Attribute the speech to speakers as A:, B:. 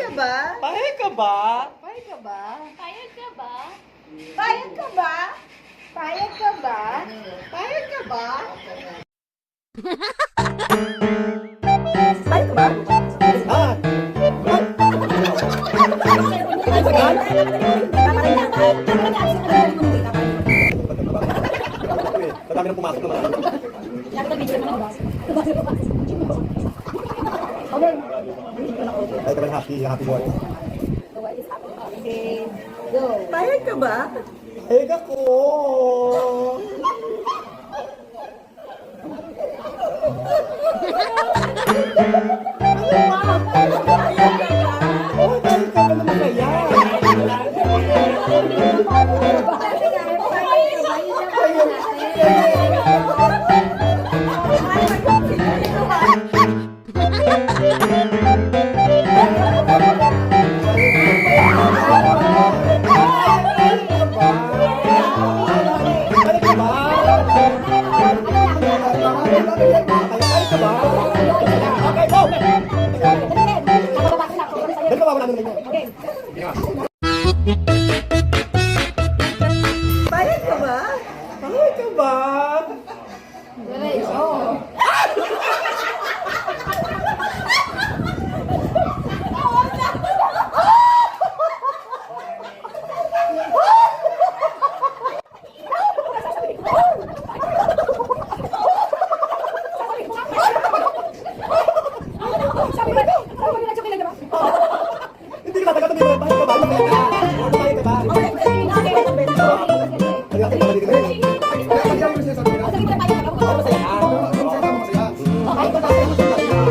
A: ka ba?
B: Payag ka ba?
A: Payag ka ba?
C: Payag ka ba?
A: Payag ka ba? Payag ka ba? Payag ka ba? Payag ka ba?
B: Ah! Sa dami nang pumasok naman. Ay, talagang happy boy.
A: Payag ka ba?
B: Payag ako! Oh, dahil ka ba naman kaya?
A: Payag ka ba?
B: Payag ka ba? Hindi ka tagal tumingin. Payag ka ba? Payag ka ba? Payag ka ba?